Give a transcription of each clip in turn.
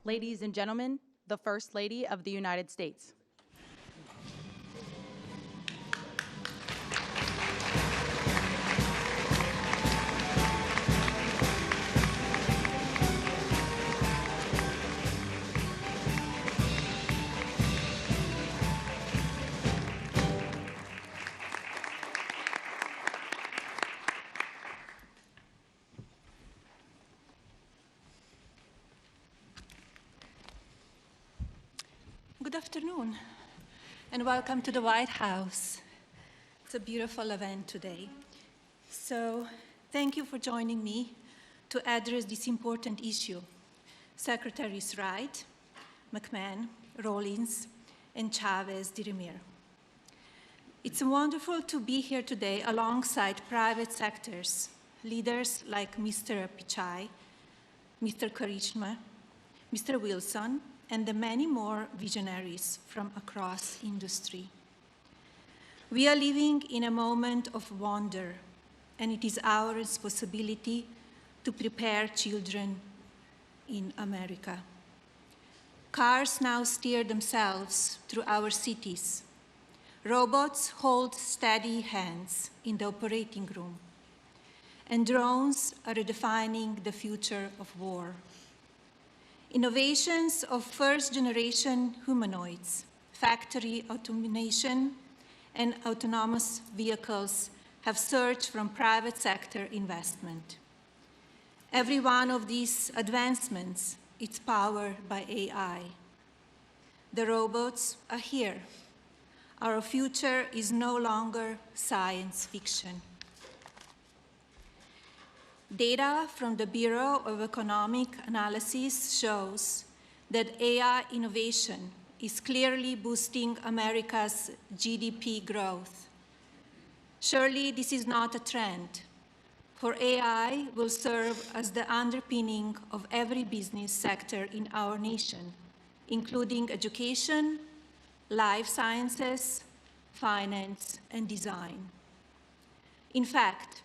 Ladies and gentlemen, the First Lady of the United States. Good afternoon, and welcome to the White House. It's a beautiful event today. So thank you for joining me to address this important issue. Secretaries Wright, McMahon, Rawlings, and Chavez-DeRemir. It's wonderful to be here today alongside private sectors, leaders like Mr. Pichai, Mr. Karishma, Mr. Wilson, and the many more visionaries from across industry. We are living in a moment of wonder, and it is our responsibility to prepare children in America. Cars now steer themselves through our cities. Robots hold steady hands in the operating room. And drones are redefining the future of war. Innovations of first-generation humanoids, factory automation, and autonomous vehicles have surged from private sector investment. Every one of these advancements is powered by AI. The robots are here. Our future is no longer science fiction. Data from the Bureau of Economic Analysis shows that AI innovation is clearly boosting America's GDP growth. Surely this is not a trend, for AI will serve as the underpinning of every business sector in our nation, including education, life sciences, finance, and design. In fact,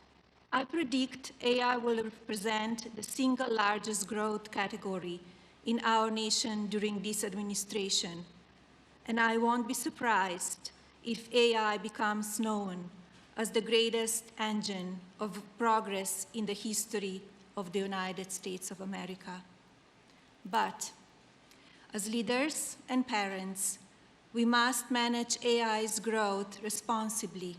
I predict AI will represent the single largest growth category in our nation during this administration, and I won't be surprised if AI becomes known as the greatest engine of progress in the history of the United States of America. But as leaders and parents, we must manage AI's growth responsibly.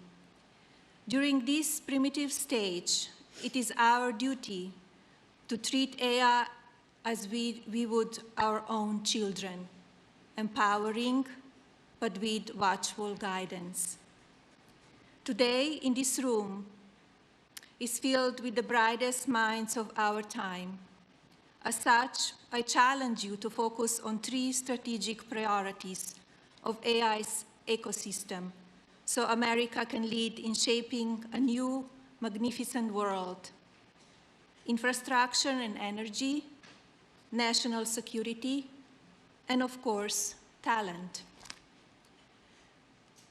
During this primitive stage, it is our duty to treat AI as we would our own children, empowering but with watchful guidance. Today, in this room, is filled with the brightest minds of our time. As such, I challenge you to focus on 3 strategic priorities of AI's ecosystem, so America can lead in shaping a new, magnificent world. Infrastructure and energy, national security, and of course, talent.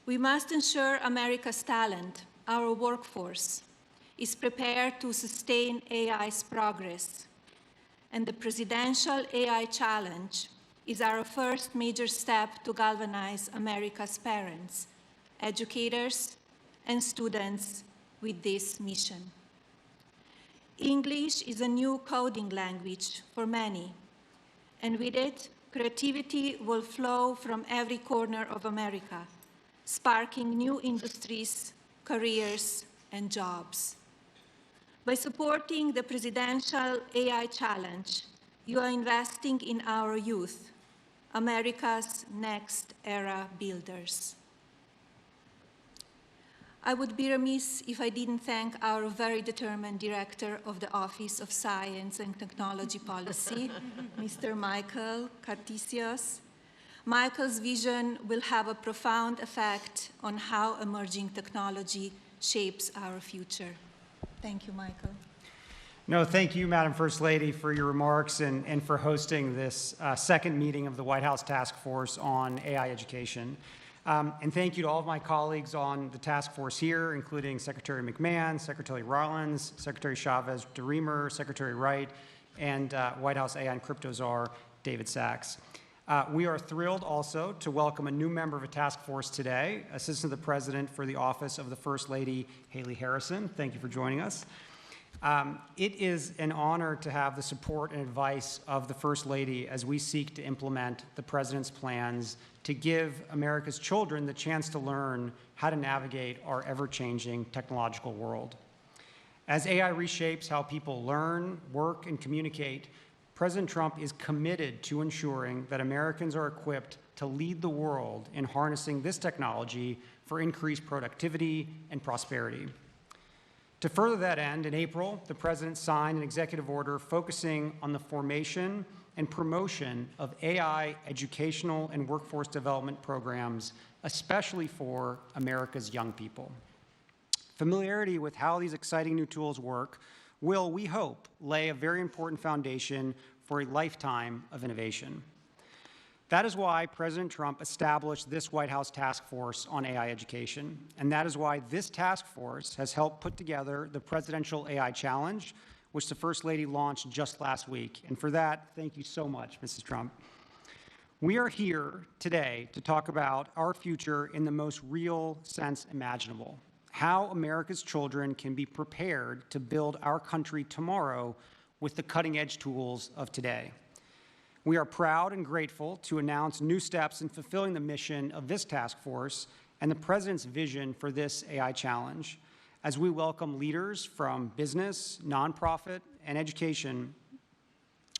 We must ensure America's talent, our workforce, is prepared to sustain AI's progress. And the Presidential AI Challenge is our first major step to galvanize America's parents, educators, and students with this mission. English is a new coding language for many, and with it, creativity will flow from every corner of America, sparking new industries, careers, and jobs. By supporting the Presidential AI Challenge, you are investing in our youth, America's next era builders. I would be remiss if I didn't thank our very determined Director of the Office of Science and Technology Policy, Mr. Michael Cartesius. Michael's vision will have a profound effect on how emerging technology shapes our future. Thank you, Michael. No, thank you, Madam First Lady, for your remarks and for hosting this second meeting of the White House Task Force on AI Education. And thank you to all of my colleagues on the task force here, including Secretary McMahon, Secretary Rollins, Secretary Chavez-DeRemir, Secretary Wright, and White House AI and Crypto Czar David Sachs. We are thrilled also to welcome a new member of a task force today, Assistant to the President for the Office of the First Lady, Haley Harrison. Thank you for joining us. It is an honor to have the support and advice of the First Lady as we seek to implement the President's plans to give America's children the chance to learn how to navigate our ever-changing technological world. As AI reshapes how people learn, work, and communicate, President Trump is committed to ensuring that Americans are equipped to lead the world in harnessing this technology for increased productivity and prosperity. To further that end, in April, the President signed an executive order focusing on the formation and promotion of AI educational and workforce development programs, especially for America's young people. Familiarity with how these exciting new tools work will, we hope, lay a very important foundation for a lifetime of innovation. That is why President Trump established this White House task force on AI education, and that is why this task force has helped put together the Presidential AI Challenge, which the First Lady launched just last week. And for that, thank you so much, Mrs. Trump. We are here today to talk about our future in the most real sense imaginable, how America's children can be prepared to build our country tomorrow with the cutting-edge tools of today. We are proud and grateful to announce new steps in fulfilling the mission of this task force and the President's vision for this AI challenge, as we welcome leaders from business, nonprofit, and education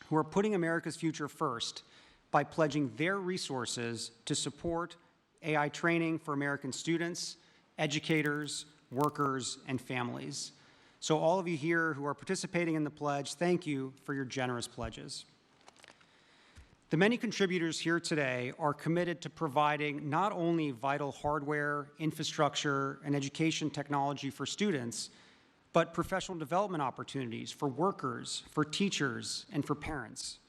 who are putting America's future first by pledging their resources to support AI training for American students, educators, workers, and families. So all of you here who are participating in the pledge, thank you for your generous pledges. The many contributors here today are committed to providing not only vital hardware, infrastructure, and education technology for students, but professional development opportunities for workers, for teachers, and for parents.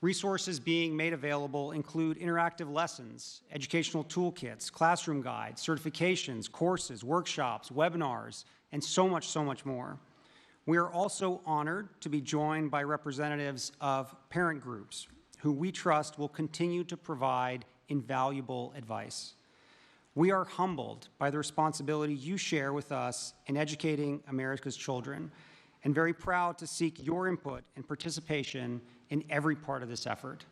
Resources being made available include interactive lessons, educational toolkits, classroom guides, certifications, courses, workshops, webinars, and so much more. We are also honored to be joined by representatives of parent groups who we trust will continue to provide invaluable advice. We are humbled by the responsibility you share with us in educating America's children, and very proud to seek your input and participation in every part of this effort.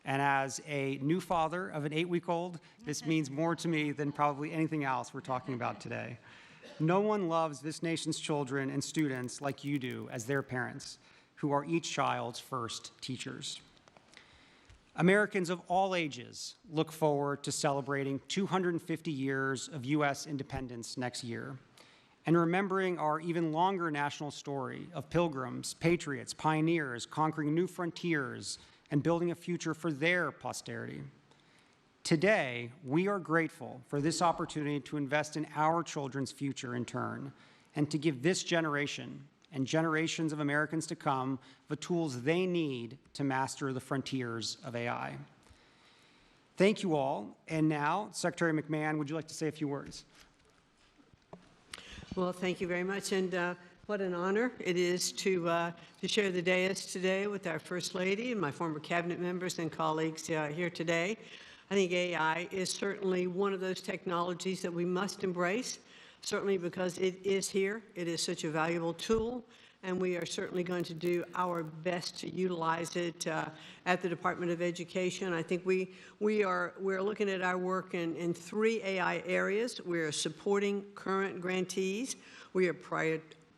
And as a new father of an 8-week-old, this means more to me than probably anything else we're talking about today. No one loves this nation's children and students like you do as their parents, who are each child's first teachers. Americans of all ages look forward to celebrating 250 years of U.S. independence next year, and remembering our even longer national story of pilgrims, patriots, pioneers, conquering new frontiers, and building a future for their posterity. Today, we are grateful for this opportunity to invest in our children's future in turn, and to give this generation and generations of Americans to come the tools they need to master the frontiers of AI. Thank you all. And now, Secretary McMahon, would you like to say a few words? Well, thank you very much, and what an honor it is to share the dais today with our First Lady and my former cabinet members and colleagues here today. I think AI is certainly one of those technologies that we must embrace, certainly because it is here. It is such a valuable tool, and we are certainly going to do our best to utilize it at the Department of Education. I think we're looking at our work in 3 AI areas. We are supporting current grantees. We are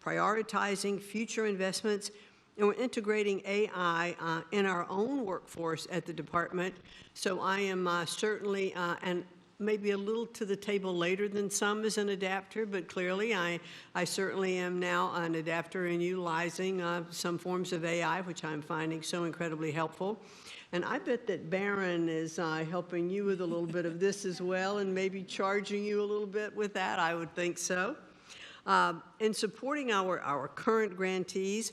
prioritizing future investments, and we're integrating AI in our own workforce at the department. So I am certainly, and maybe a little to the table later than some as an adapter, but clearly I certainly am now an adapter in utilizing some forms of AI, which I'm finding so incredibly helpful. And I bet that Barron is helping you with a little bit of this as well, and maybe charging you a little bit with that. I would think so. In supporting our current grantees,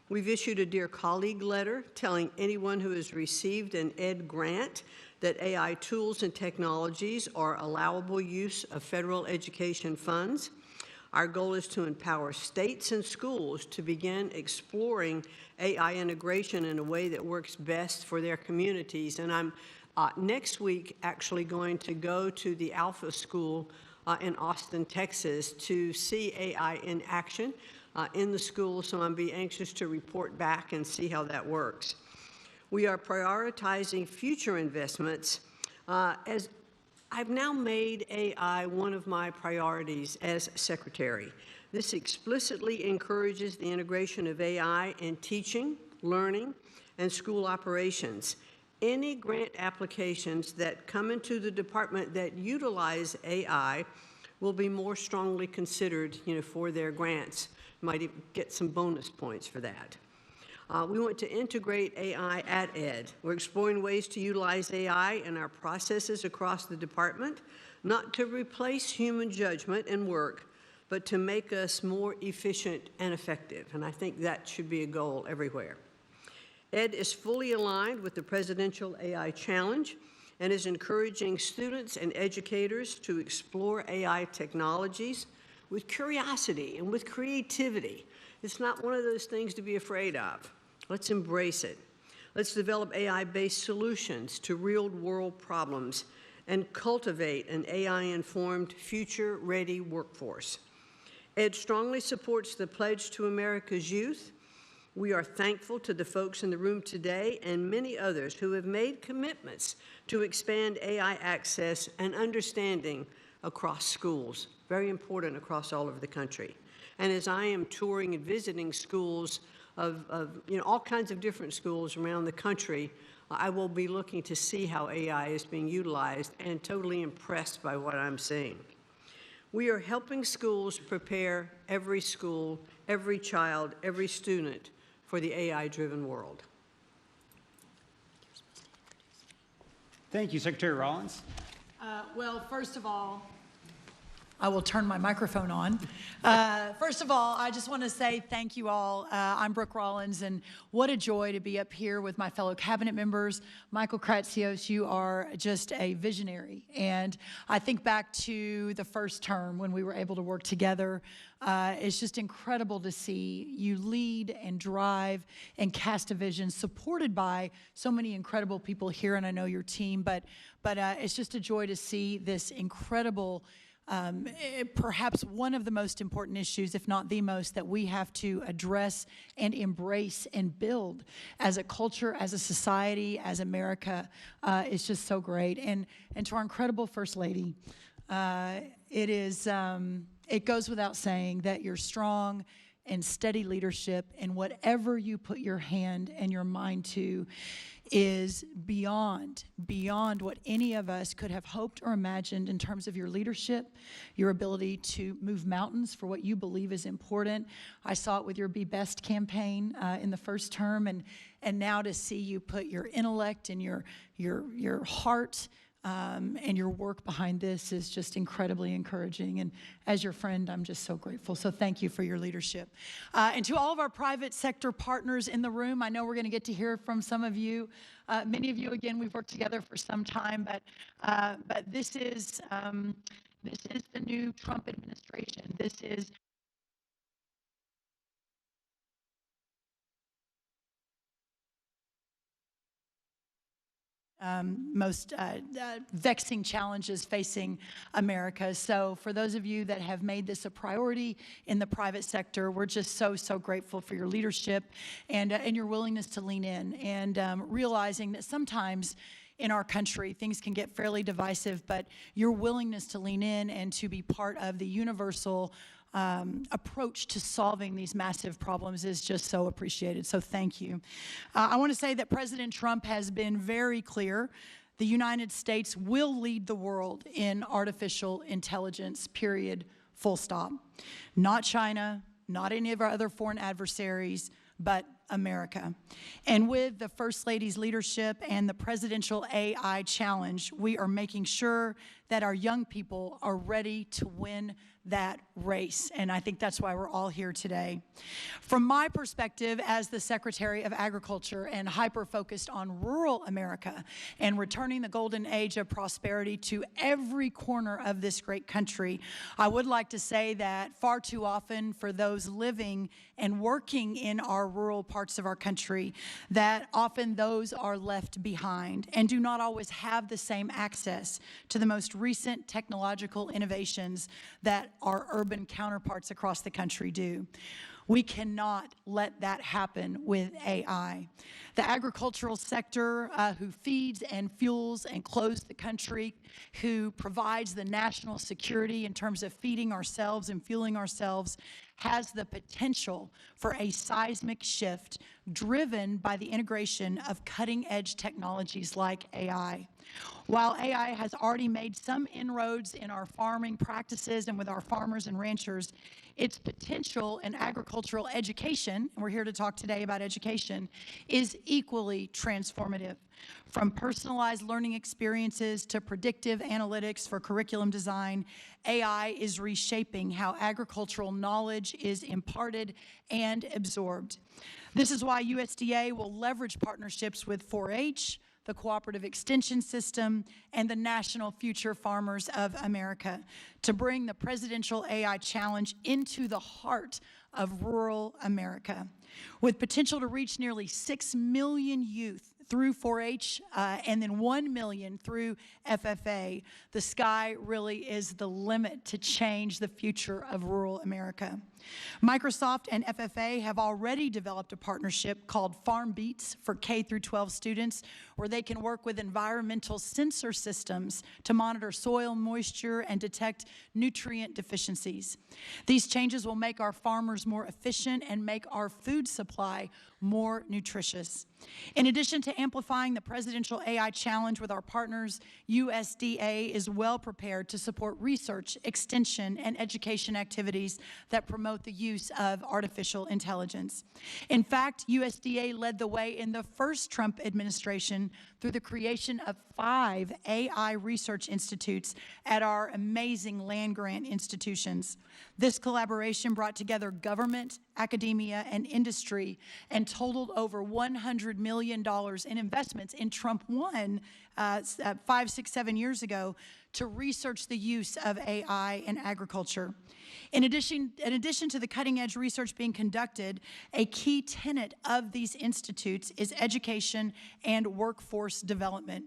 we've issued a Dear Colleague letter telling anyone who has received an ED grant that AI tools and technologies are allowable use of federal education funds. Our goal is to empower states and schools to begin exploring AI integration in a way that works best for their communities. And I'm next week actually going to go to the Alpha School in Austin, Texas, to see AI in action in the school, so I'll be anxious to report back and see how that works. We are prioritizing future investments as I've now made AI one of my priorities as secretary. This explicitly encourages the integration of AI in teaching, learning, and school operations. Any grant applications that come into the department that utilize AI will be more strongly considered, for their grants. Might even get some bonus points for that. We want to integrate AI at Ed. We're exploring ways to utilize AI in our processes across the department, not to replace human judgment and work, but to make us more efficient and effective. And I think that should be a goal everywhere. Ed is fully aligned with the Presidential AI Challenge and is encouraging students and educators to explore AI technologies with curiosity and with creativity. It's not one of those things to be afraid of. Let's embrace it. Let's develop AI-based solutions to real-world problems and cultivate an AI-informed, future-ready workforce. Ed strongly supports the Pledge to America's Youth. We are thankful to the folks in the room today and many others who have made commitments to expand AI access and understanding across schools. Very important across all over the country. And as I am touring and visiting schools of all kinds of different schools around the country, I will be looking to see how AI is being utilized and totally impressed by what I'm seeing. We are helping schools prepare every school, every child, every student for the AI-driven world. Thank you, Secretary Rollins. Well, first of all, I will turn my microphone on. First of all, I just want to say thank you all. I'm Brooke Rollins, and what a joy to be up here with my fellow cabinet members. Michael Kratsios, you are just a visionary. And I think back to the first term when we were able to work together. It's just incredible to see you lead and drive and cast a vision supported by so many incredible people here, and I know your team. But it's just a joy to see this incredible perhaps one of the most important issues, if not the most, that we have to address and embrace and build as a culture, as a society, as America. Is just so great. And to our incredible First Lady, it goes without saying that your strong and steady leadership in whatever you put your hand and your mind to is beyond what any of us could have hoped or imagined in terms of your leadership, your ability to move mountains for what you believe is important. I saw it with your Be Best campaign in the first term, and now to see you put your intellect and your heart and your work behind this is just incredibly encouraging. And as your friend, I'm just so grateful. So thank you for your leadership. And to all of our private sector partners in the room, I know we're going to get to hear from some of you. Many of you, again, we've worked together for some time, but this is the new Trump administration. This is most vexing challenges facing America. So for those of you that have made this a priority in the private sector, we're just so grateful for your leadership and your willingness to lean in and realizing that sometimes in our country things can get fairly divisive, but your willingness to lean in and to be part of the universal approach to solving these massive problems is just so appreciated. So thank you. I want to say that President Trump has been very clear. The United States will lead the world in artificial intelligence, period, full stop. Not China, not any of our other foreign adversaries, but America. And with the First Lady's leadership and the Presidential AI Challenge, we are making sure that our young people are ready to win that race. And I think that's why we're all here today. From my perspective as the Secretary of Agriculture and hyper-focused on rural America and returning the golden age of prosperity to every corner of this great country, I would like to say that far too often for those living and working in our rural parts of our country, that often those are left behind and do not always have the same access to the most recent technological innovations that our urban counterparts across the country do. We cannot let that happen with AI. The agricultural sector, who feeds and fuels and clothes the country, who provides the national security in terms of feeding ourselves and fueling ourselves, has the potential for a seismic shift driven by the integration of cutting-edge technologies like AI. While AI has already made some inroads in our farming practices and with our farmers and ranchers, its potential in agricultural education, and we're here to talk today about education, is equally transformative. From personalized learning experiences to predictive analytics for curriculum design, AI is reshaping how agricultural knowledge is imparted and absorbed. This is why USDA will leverage partnerships with 4-H, the Cooperative Extension System, and the National Future Farmers of America to bring the Presidential AI Challenge into the heart of rural America. With potential to reach nearly 6 million youth through 4-H and then 1 million through FFA, the sky really is the limit to change the future of rural America. Microsoft and FFA have already developed a partnership called Farm Beats for K through 12 students, where they can work with environmental sensor systems to monitor soil moisture and detect nutrient deficiencies. These changes will make our farmers more efficient and make our food supply more nutritious. In addition to amplifying the Presidential AI Challenge with our partners, USDA is well prepared to support research, extension, and education activities that promote the use of artificial intelligence. In fact, USDA led the way in the first Trump administration through the creation of 5 AI research institutes at our amazing land-grant institutions. This collaboration brought together government, academia, and industry and totaled over $100 million in investments in Trump 1 5, 6, 7 years ago to research the use of AI in agriculture. In addition to the cutting-edge research being conducted, a key tenet of these institutes is education and workforce development.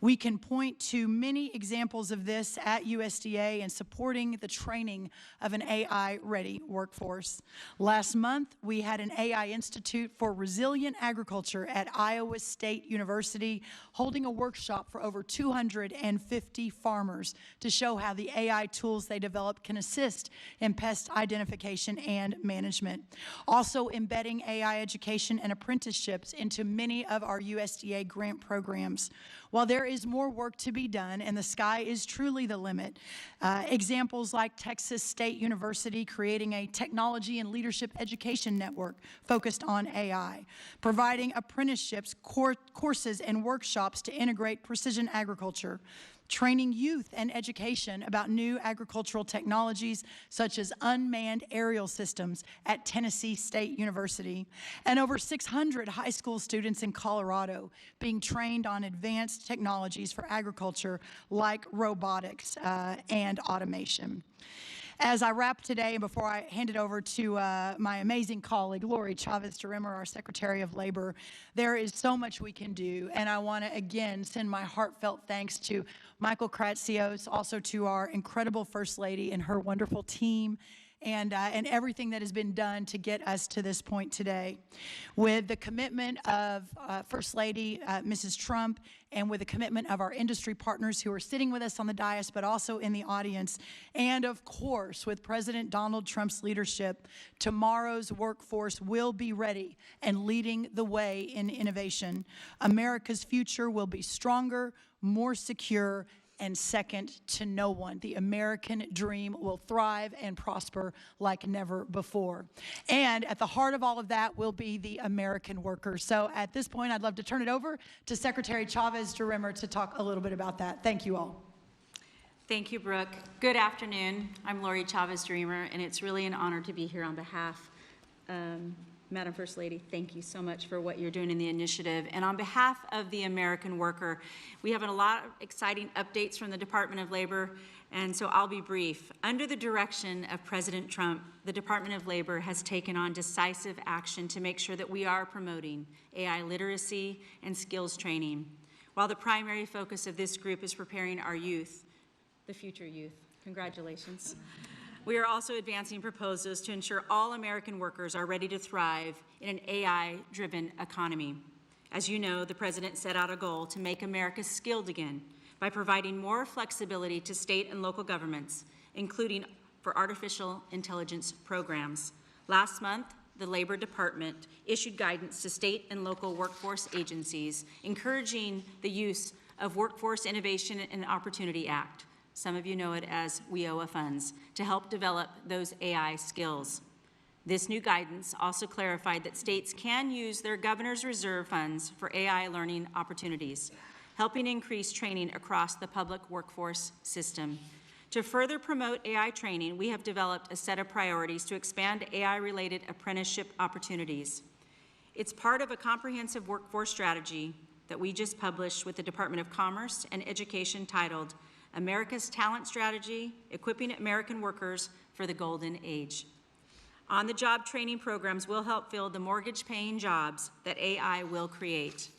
We can point to many examples of this at USDA in supporting the training of an AI-ready workforce. Last month, we had an AI Institute for Resilient Agriculture at Iowa State University holding a workshop for over 250 farmers to show how the AI tools they developed can assist in pest identification and management. Also embedding AI education and apprenticeships into many of our USDA grant programs. While there is more work to be done and the sky is truly the limit, examples like Texas State University creating a technology and leadership education network focused on AI, providing apprenticeships, courses, and workshops to integrate precision agriculture, training youth and education about new agricultural technologies such as unmanned aerial systems at Tennessee State University, and over 600 high school students in Colorado being trained on advanced technologies for agriculture like robotics and automation. As I wrap today, and before I hand it over to my amazing colleague, Lori Chavez-DeRimmer, our Secretary of Labor, there is so much we can do, and I want to again send my heartfelt thanks to Michael Kratsios, also to our incredible First Lady and her wonderful team, and everything that has been done to get us to this point today. With the commitment of First Lady Mrs. Trump, and with the commitment of our industry partners who are sitting with us on the dais, but also in the audience, and of course, with President Donald Trump's leadership, tomorrow's workforce will be ready and leading the way in innovation. America's future will be stronger, more secure, and second to no one. The American dream will thrive and prosper like never before. And at the heart of all of that will be the American worker. So at this point, I'd love to turn it over to Secretary Chavez-DeRimmer to talk a little bit about that. Thank you all. Thank you, Brooke. Good afternoon. I'm Lori Chavez-Dreamer, and it's really an honor to be here on behalf. Madam First Lady, thank you so much for what you're doing in the initiative. And on behalf of the American worker, we have a lot of exciting updates from the Department of Labor, and so I'll be brief. Under the direction of President Trump, the Department of Labor has taken on decisive action to make sure that we are promoting AI literacy and skills training, while the primary focus of this group is preparing our youth, the future youth. Congratulations. We are also advancing proposals to ensure all American workers are ready to thrive in an AI-driven economy. As you know, the President set out a goal to make America skilled again by providing more flexibility to state and local governments, including for artificial intelligence programs. Last month, the Labor Department issued guidance to state and local workforce agencies, encouraging the use of Workforce Innovation and Opportunity Act. Some of you know it as WIOA funds, to help develop those AI skills. This new guidance also clarified that states can use their governor's reserve funds for AI learning opportunities, helping increase training across the public workforce system. To further promote AI training, we have developed a set of priorities to expand AI-related apprenticeship opportunities. It's part of a comprehensive workforce strategy that we just published with the Department of Commerce and Education titled America's Talent Strategy, Equipping American Workers for the Golden Age. On-the-job training programs will help fill the mortgage-paying jobs that AI will create,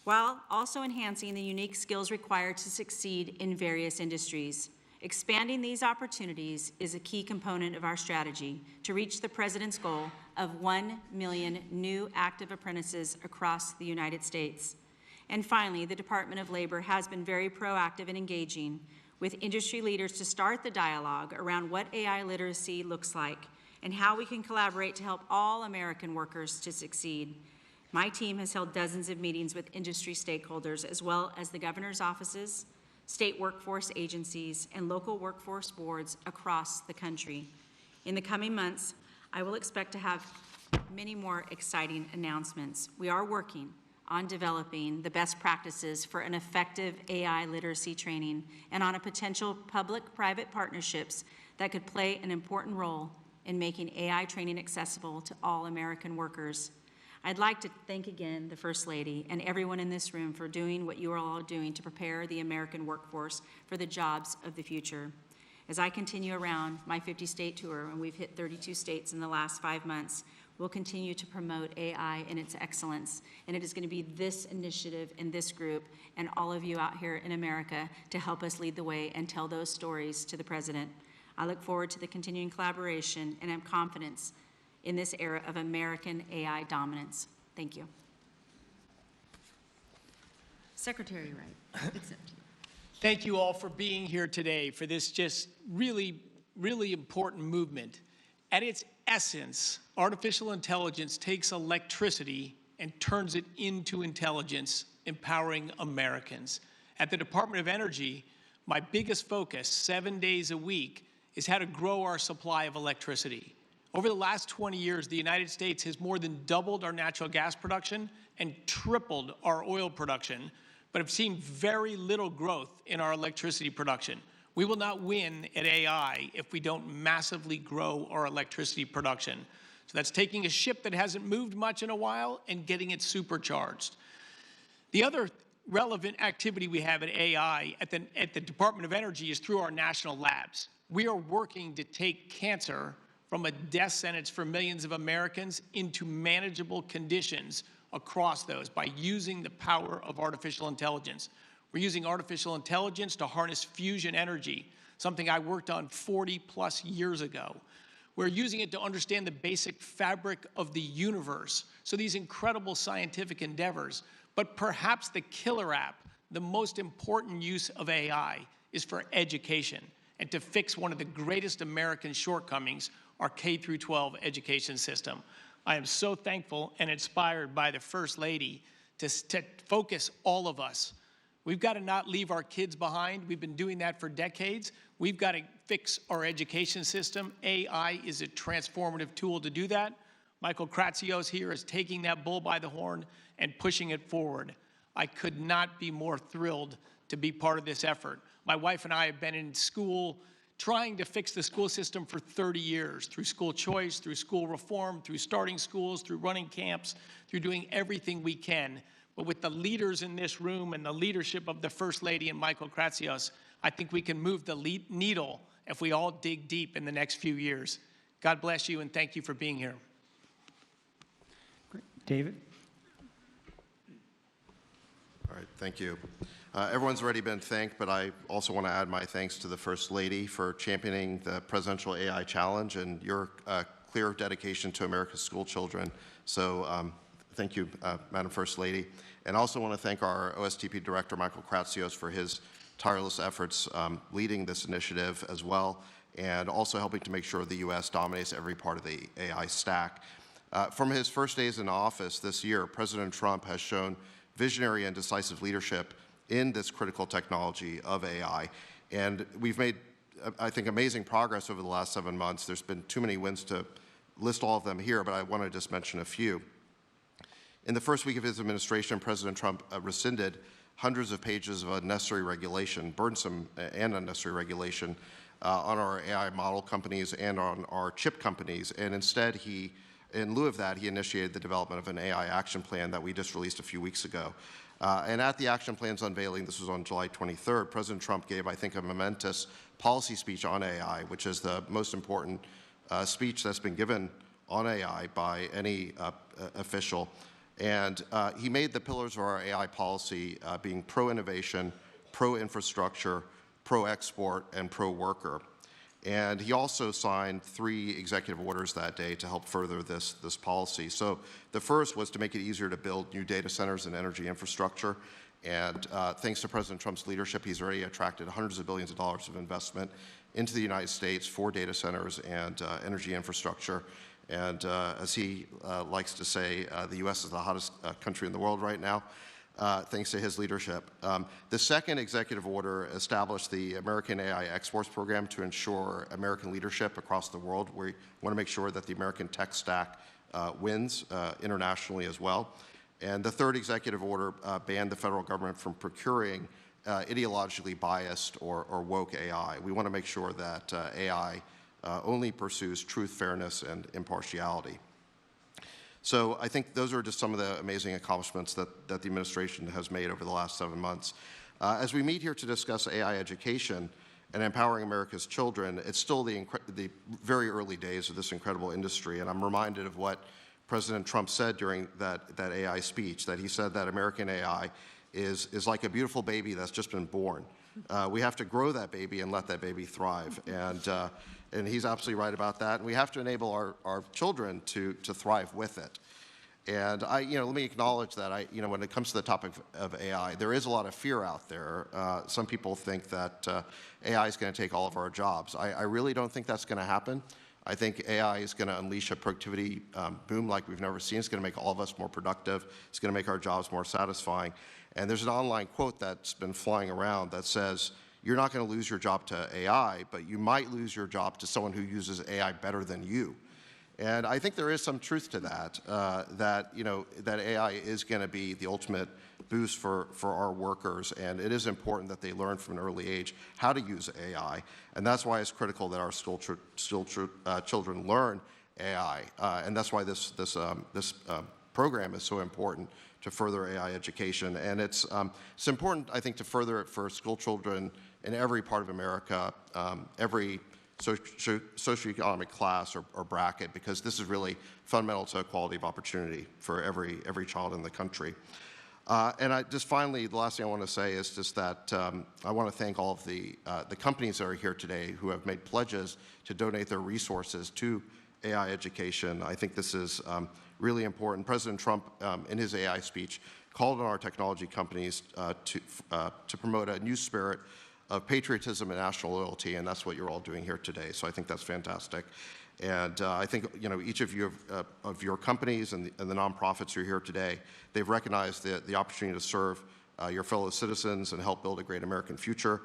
while also enhancing the unique skills required to succeed in various industries. Expanding these opportunities is a key component of our strategy to reach the President's goal of 1 million new active apprentices across the United States. And finally, the Department of Labor has been very proactive in engaging with industry leaders to start the dialogue around what AI literacy looks like and how we can collaborate to help all American workers to succeed. My team has held dozens of meetings with industry stakeholders, as well as the governor's offices, state workforce agencies, and local workforce boards across the country. In the coming months, I will expect to have many more exciting announcements. We are working on developing the best practices for an effective AI literacy training and on a potential public-private partnerships that could play an important role in making AI training accessible to all American workers. I'd like to thank again the First Lady and everyone in this room for doing what you are all doing to prepare the American workforce for the jobs of the future. As I continue around my 50-state tour, and we've hit 32 states in the last 5 months, we'll continue to promote AI and its excellence. And it is going to be this initiative and this group and all of you out here in America to help us lead the way and tell those stories to the President. I look forward to the continuing collaboration and have confidence in this era of American AI dominance. Thank you. Secretary Wright, it's up to you. Thank you all for being here today for this just really important movement. At its essence, artificial intelligence takes electricity and turns it into intelligence, empowering Americans. At the Department of Energy, my biggest focus, 7 days a week, is how to grow our supply of electricity. Over the last 20 years, the United States has more than doubled our natural gas production and tripled our oil production, but have seen very little growth in our electricity production. We will not win at AI if we don't massively grow our electricity production. So that's taking a ship that hasn't moved much in a while and getting it supercharged. The other relevant activity we have at AI at the Department of Energy is through our national labs. We are working to take cancer from a death sentence for millions of Americans into manageable conditions across those by using the power of artificial intelligence. We're using artificial intelligence to harness fusion energy, something I worked on 40+ years ago. We're using it to understand the basic fabric of the universe. So these incredible scientific endeavors, but perhaps the killer app, the most important use of AI is for education and to fix one of the greatest American shortcomings, our K-12 education system. I am so thankful and inspired by the First Lady to focus all of us. We've got to not leave our kids behind. We've been doing that for decades. We've got to fix our education system. AI is a transformative tool to do that. Michael Kratsios here is taking that bull by the horn and pushing it forward. I could not be more thrilled to be part of this effort. My wife and I have been in school trying to fix the school system for 30 years, through school choice, through school reform, through starting schools, through running camps, through doing everything we can. But with the leaders in this room and the leadership of the First Lady and Michael Kratsios, I think we can move the needle if we all dig deep in the next few years. God bless you, and thank you for being here. Great. David? All right, thank you. Everyone's already been thanked, but I also want to add my thanks to the First Lady for championing the Presidential AI Challenge and your clear dedication to America's school children. So thank you, Madam First Lady. And I also want to thank our OSTP Director, Michael Kratsios, for his tireless efforts leading this initiative as well, and also helping to make sure the U.S. dominates every part of the AI stack. From his first days in office this year, President Trump has shown visionary and decisive leadership in this critical technology of AI. And we've made, I think, amazing progress over the last 7 months. There's been too many wins to list all of them here, but I want to just mention a few. In the first week of his administration, President Trump rescinded hundreds of pages of unnecessary regulation, burdensome and unnecessary regulation, on our AI model companies and on our chip companies. And instead, in lieu of that, he initiated the development of an AI action plan that we just released a few weeks ago. And at the action plan's unveiling, this was on July 23rd, President Trump gave, I think, a momentous policy speech on AI, which is the most important speech that's been given on AI by any official. And he made the pillars of our AI policy being pro-innovation, pro-infrastructure, pro-export, and pro-worker. And he also signed 3 executive orders that day to help further this policy. So the first was to make it easier to build new data centers and energy infrastructure. And thanks to President Trump's leadership, he's already attracted hundreds of billions of dollars of investment into the United States for data centers and energy infrastructure. And as he likes to say, the U.S. is the hottest country in the world right now, thanks to his leadership. The second executive order established the American AI Exports Program to ensure American leadership across the world. We want to make sure that the American tech stack wins internationally as well. And the third executive order banned the federal government from procuring ideologically biased or woke AI. We want to make sure that AI only pursues truth, fairness, and impartiality. So I think those are just some of the amazing accomplishments that the administration has made over the last 7 months. As we meet here to discuss AI education and empowering America's children, it's still the very early days of this incredible industry. And I'm reminded of what President Trump said during that AI speech, that he said that American AI is like a beautiful baby that's just been born. We have to grow that baby and let that baby thrive. And he's absolutely right about that. And we have to enable our children to thrive with it. And let me acknowledge that when it comes to the topic of AI, there is a lot of fear out there. Some people think that AI is going to take all of our jobs. I really don't think that's going to happen. I think AI is going to unleash a productivity boom like we've never seen. It's going to make all of us more productive. It's going to make our jobs more satisfying. And there's an online quote that's been flying around that says, you're not going to lose your job to AI, but you might lose your job to someone who uses AI better than you. And I think there is some truth to that, that AI is going to be the ultimate boost for our workers, and it is important that they learn from an early age how to use AI, and that's why it's critical that our school children learn AI, and that's why this program is so important to further AI education. And it's important, I think, to further it for school children in every part of America, every socioeconomic class or bracket, because this is really fundamental to equality of opportunity for every child in the country. And finally, the last thing I want to say is just that I want to thank all of the companies that are here today who have made pledges to donate their resources to AI education. I think this is really important. President Trump, in his AI speech, called on our technology companies to promote a new spirit of patriotism and national loyalty, and that's what you're all doing here today. So I think that's fantastic. And I think each of you of your companies and the nonprofits who are here today, they've recognized the opportunity to serve your fellow citizens and help build a great American future.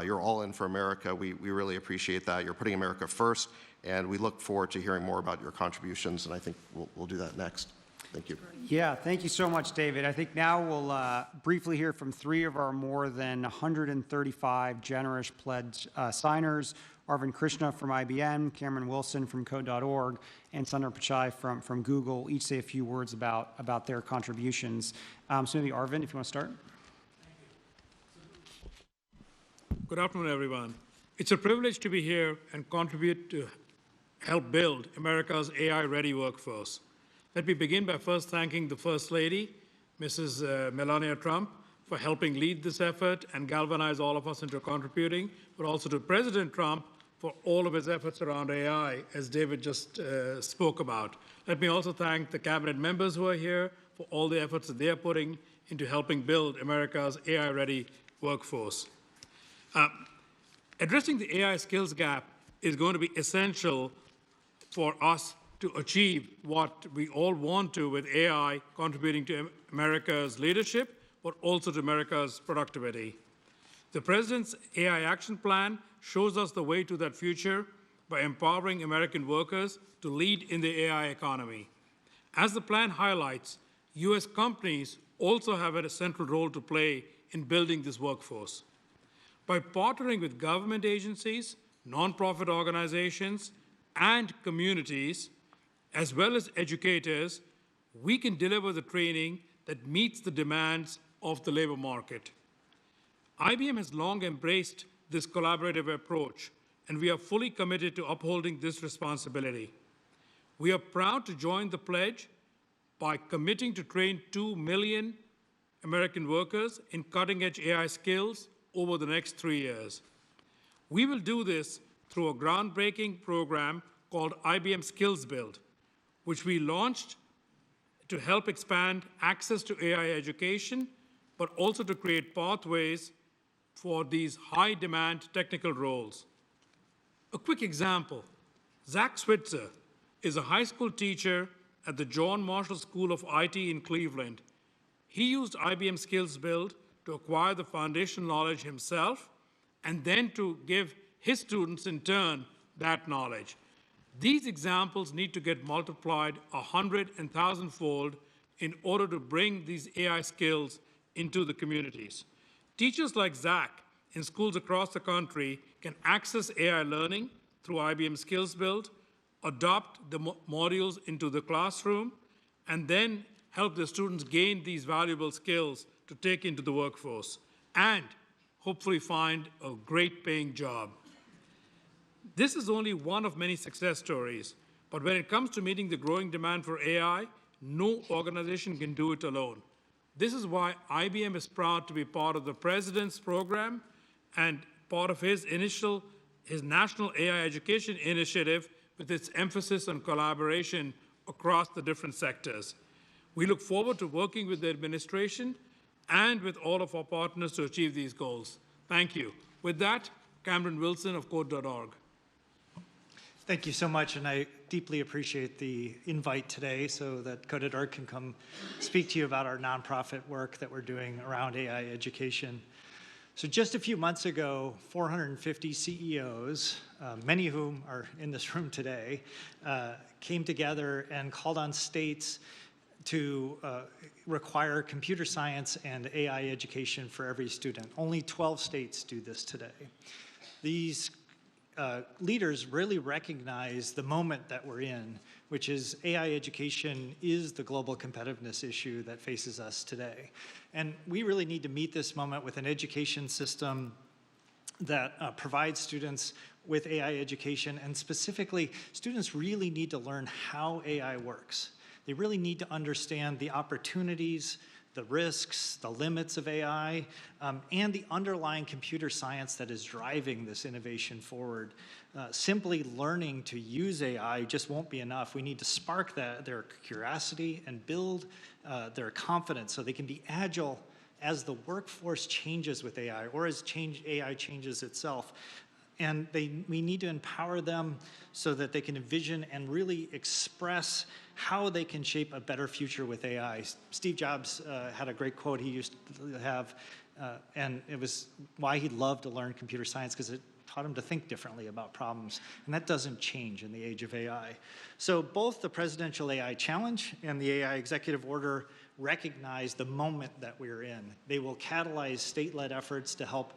You're all in for America. We really appreciate that. You're putting America first, and we look forward to hearing more about your contributions, and I think we'll do that next. Thank you. Yeah, thank you so much, David. I think now we'll briefly hear from three of our more than 135 generous pledge signers: Arvind Krishna from IBM, Cameron Wilson from Code.org, and Sundar Pichai from Google. Each say a few words about their contributions. So maybe Arvind, if you want to start. Good afternoon, everyone. It's a privilege to be here and contribute to help build America's AI-ready workforce. Let me begin by first thanking the First Lady, Mrs. Melania Trump, for helping lead this effort and galvanize all of us into contributing, but also to President Trump for all of his efforts around AI, as David just spoke about. Let me also thank the cabinet members who are here for all the efforts that they are putting into helping build America's AI-ready workforce. Addressing the AI skills gap is going to be essential for us to achieve what we all want to with AI contributing to America's leadership, but also to America's productivity. The President's AI Action Plan shows us the way to that future by empowering American workers to lead in the AI economy. As the plan highlights, U.S. companies also have a central role to play in building this workforce. By partnering with government agencies, nonprofit organizations, and communities, as well as educators, we can deliver the training that meets the demands of the labor market. IBM has long embraced this collaborative approach, and we are fully committed to upholding this responsibility. We are proud to join the pledge by committing to train 2 million American workers in cutting-edge AI skills over the next 3 years. We will do this through a groundbreaking program called IBM Skills Build, which we launched to help expand access to AI education, but also to create pathways for these high-demand technical roles. A quick example, Zach Switzer is a high school teacher at the John Marshall School of IT in Cleveland. He used IBM Skills Build to acquire the foundational knowledge himself and then to give his students in turn that knowledge. These examples need to get multiplied 100 and 1,000-fold in order to bring these AI skills into the communities. Teachers like Zach in schools across the country can access AI learning through IBM Skills Build, adopt the modules into the classroom, and then help the students gain these valuable skills to take into the workforce, and hopefully find a great paying job. This is only one of many success stories, but when it comes to meeting the growing demand for AI, no organization can do it alone. This is why IBM is proud to be part of the President's program and part of his National AI Education Initiative with its emphasis on collaboration across the different sectors. We look forward to working with the administration and with all of our partners to achieve these goals. Thank you. With that, Cameron Wilson of Code.org. Thank you so much, and I deeply appreciate the invite today so that Code.org can come speak to you about our nonprofit work that we're doing around AI education. So just a few months ago, 450 CEOs, many of whom are in this room today, came together and called on states to require computer science and AI education for every student. Only 12 states do this today. These leaders really recognize the moment that we're in, which is AI education is the global competitiveness issue that faces us today. And we really need to meet this moment with an education system that provides students with AI education, and specifically, students really need to learn how AI works. They really need to understand the opportunities, the risks, the limits of AI, and the underlying computer science that is driving this innovation forward. Simply learning to use AI just won't be enough. We need to spark their curiosity and build their confidence so they can be agile as the workforce changes with AI or as AI changes itself. And we need to empower them so that they can envision and really express how they can shape a better future with AI. Steve Jobs had a great quote he used to have, and it was why he loved to learn computer science, because it taught them to think differently about problems, and that doesn't change in the age of AI. So both the Presidential AI Challenge and the AI Executive Order recognize the moment that we're in. They will catalyze state-led efforts to help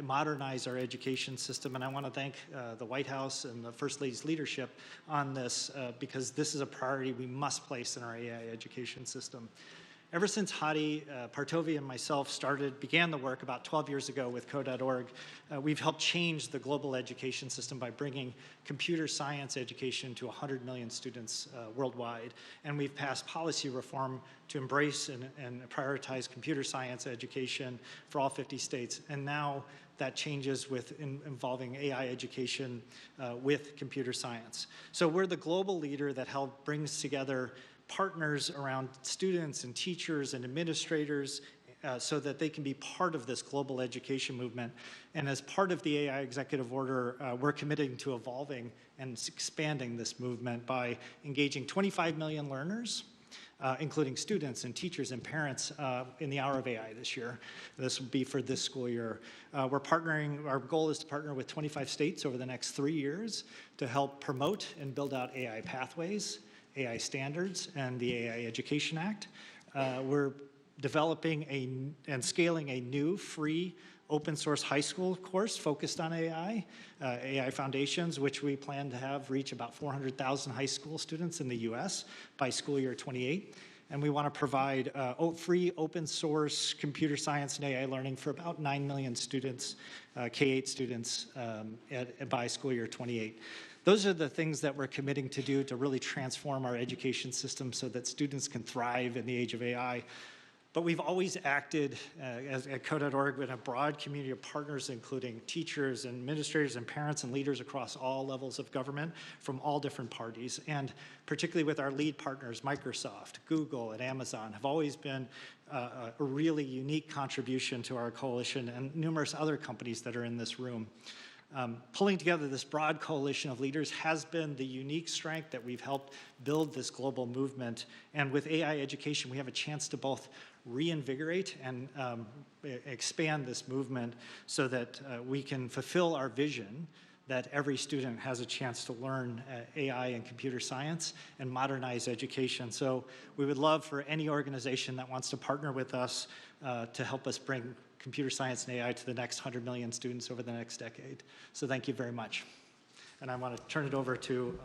modernize our education system, and I want to thank the White House and the First Lady's leadership on this because this is a priority we must place in our AI education system. Ever since Hadi Partovi and myself began the work about 12 years ago with Code.org, we've helped change the global education system by bringing computer science education to 100 million students worldwide. And we've passed policy reform to embrace and prioritize computer science education for all 50 states. And now that changes with involving AI education with computer science. So we're the global leader that brings together partners around students and teachers and administrators so that they can be part of this global education movement. And as part of the AI Executive Order, we're committing to evolving and expanding this movement by engaging 25 million learners, including students and teachers and parents in the Hour of AI this year. This will be for this school year. We're partnering, our goal is to partner with 25 states over the next 3 years to help promote and build out AI pathways, AI standards, and the AI Education Act. We're developing and scaling a new free open source high school course focused on AI, AI Foundations, which we plan to have reach about 400,000 high school students in the US by school year 28. And we want to provide free open source computer science and AI learning for about 9 million students, K-8 students by school year 28. Those are the things that we're committing to do to really transform our education system so that students can thrive in the age of AI. But we've always acted at Code.org with a broad community of partners, including teachers and administrators and parents and leaders across all levels of government from all different parties. And particularly with our lead partners, Microsoft, Google, and Amazon, have always been a really unique contribution to our coalition and numerous other companies that are in this room. Pulling together this broad coalition of leaders has been the unique strength that we've helped build this global movement. And with AI education, we have a chance to both reinvigorate and expand this movement so that we can fulfill our vision that every student has a chance to learn AI and computer science and modernize education. So we would love for any organization that wants to partner with us to help us bring computer science and AI to the next 100 million students over the next decade. So thank you very much. And I want to turn it over to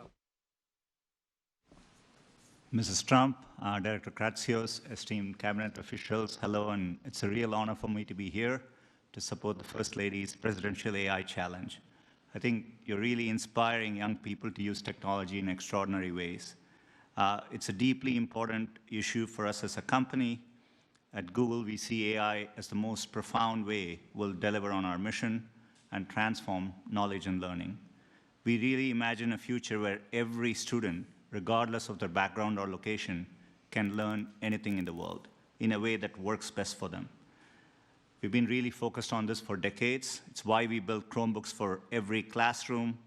Mrs. Trump, Director Kratsios, esteemed cabinet officials, hello, and it's a real honor for me to be here to support the First Lady's Presidential AI Challenge. I think you're really inspiring young people to use technology in extraordinary ways. It's a deeply important issue for us as a company. At Google, we see AI as the most profound way we'll deliver on our mission and transform knowledge and learning. We really imagine a future where every student, regardless of their background or location, can learn anything in the world in a way that works best for them. We've been really focused on this for decades. It's why we built Chromebooks for every classroom,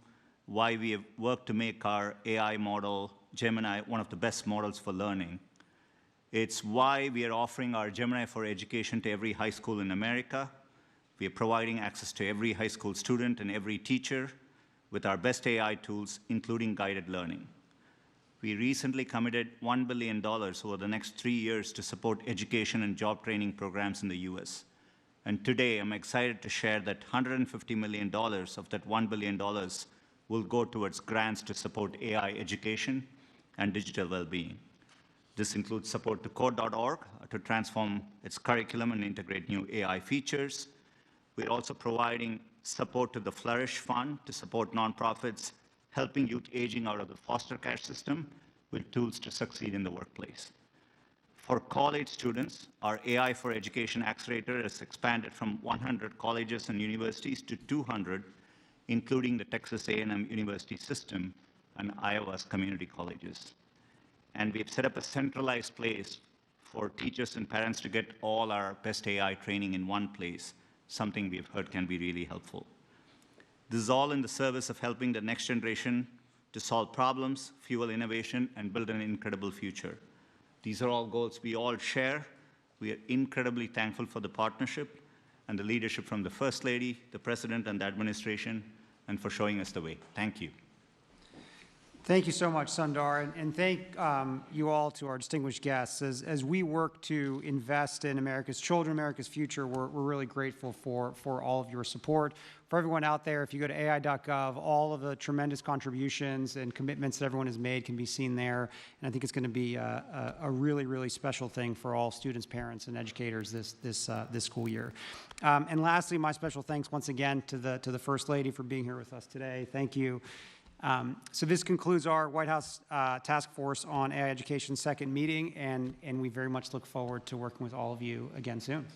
why we have worked to make our AI model, Gemini, one of the best models for learning. It's why we are offering our Gemini for Education to every high school in America. We are providing access to every high school student and every teacher with our best AI tools, including guided learning. We recently committed $1 billion over the next 3 years to support education and job training programs in the US. And today, I'm excited to share that $150 million of that $1 billion will go towards grants to support AI education and digital well-being. This includes support to Code.org to transform its curriculum and integrate new AI features. We're also providing support to the Flourish Fund to support nonprofits, helping youth aging out of the foster care system with tools to succeed in the workplace. For college students, our AI for Education Accelerator has expanded from 100 colleges and universities to 200, including the Texas A&M University System and Iowa's community colleges. And we've set up a centralized place for teachers and parents to get all our best AI training in one place, something we've heard can be really helpful. This is all in the service of helping the next generation to solve problems, fuel innovation, and build an incredible future. These are all goals we all share. We are incredibly thankful for the partnership, and the leadership from the First Lady, the President, and the administration, and for showing us the way. Thank you. Thank you so much, Sundar, and thank you all to our distinguished guests. As we work to invest in America's children, America's future, we're really grateful for all of your support. For everyone out there, if you go to ai.gov, all of the tremendous contributions and commitments that everyone has made can be seen there, and I think it's going to be a really, really special thing for all students, parents, and educators this school year. And lastly, my special thanks once again to the First Lady for being here with us today. Thank you. So this concludes our White House Task Force on AI Education second meeting, and we very much look forward to working with all of you again soon.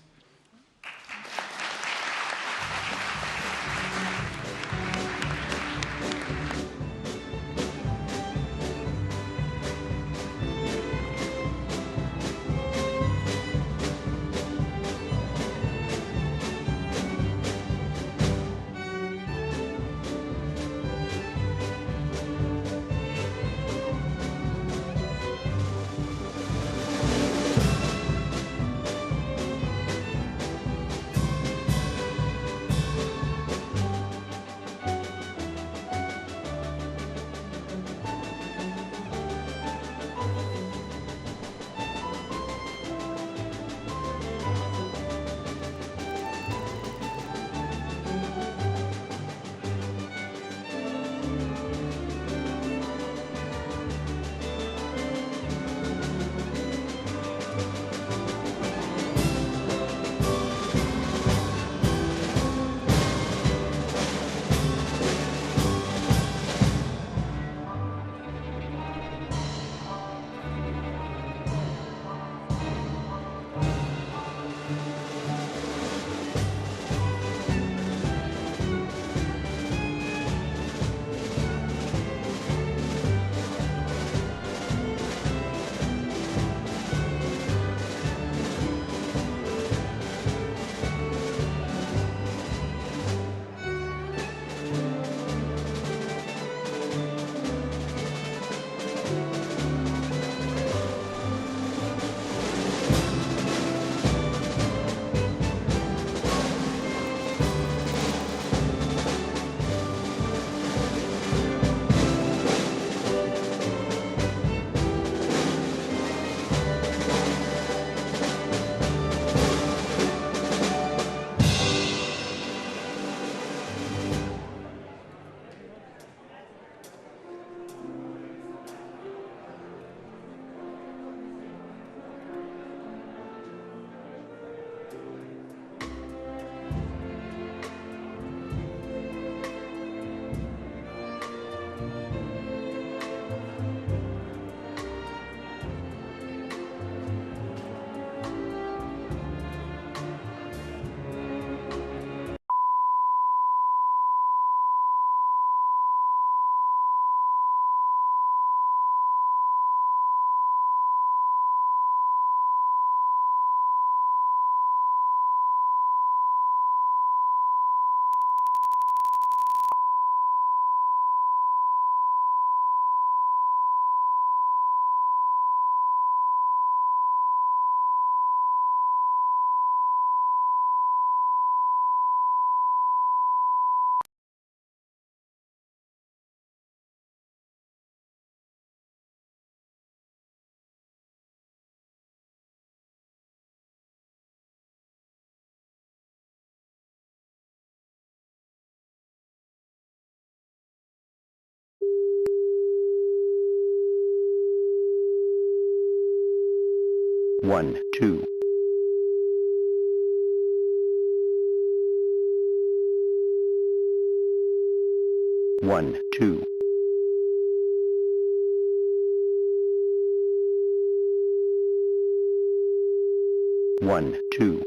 One, two. One, two. One, two.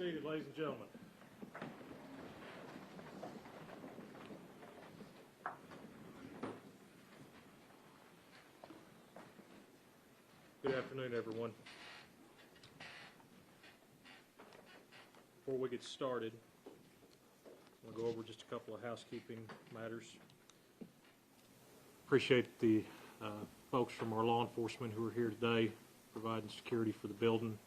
seated, ladies and gentlemen. Good afternoon, everyone. Before we get started, I'm going to go over just a couple of housekeeping matters. Appreciate the folks from our law enforcement who are here today providing security for the building.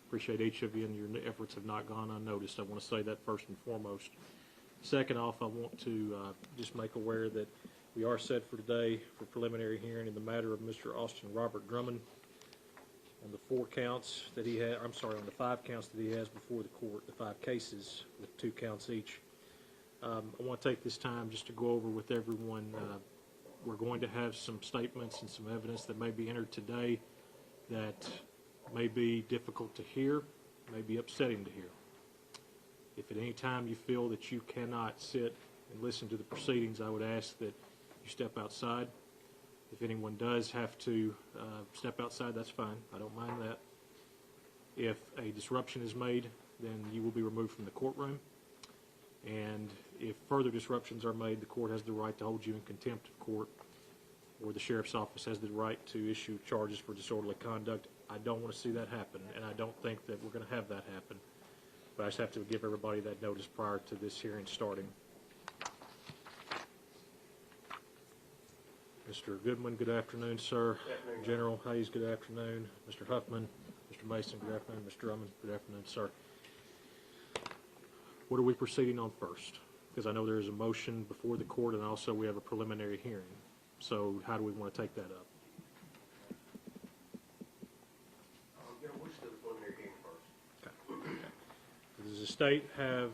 Appreciate each of you, and your efforts have not gone unnoticed. I want to say that first and foremost. Second off, I want to just make aware that we are set for today for preliminary hearing in the matter of Mr. Austin Robert Drummond on the 4 counts that he had, I'm sorry, on the 5 counts that he has before the court, the 5 cases with 2 counts each. I want to take this time just to go over with everyone. We're going to have some statements and some evidence that may be entered today that may be difficult to hear, may be upsetting to hear. If at any time you feel that you cannot sit and listen to the proceedings, I would ask that you step outside. If anyone does have to step outside, that's fine. I don't mind that. If a disruption is made, then you will be removed from the courtroom. And if further disruptions are made, the court has the right to hold you in contempt of court, or the sheriff's office has the right to issue charges for disorderly conduct. I don't want to see that happen, and I don't think that we're going to have that happen. But I just have to give everybody that notice prior to this hearing starting. Mr. Goodman, good afternoon, sir. Good afternoon. General Hayes, good afternoon. Mr. Huffman, Mr. Mason, good afternoon. Mr. Drummond, good afternoon, sir. What are we proceeding on first? Because I know there is a motion before the court, and also we have a preliminary hearing. So how do we want to take that up? We'll do the preliminary hearing first. Okay. Does the state have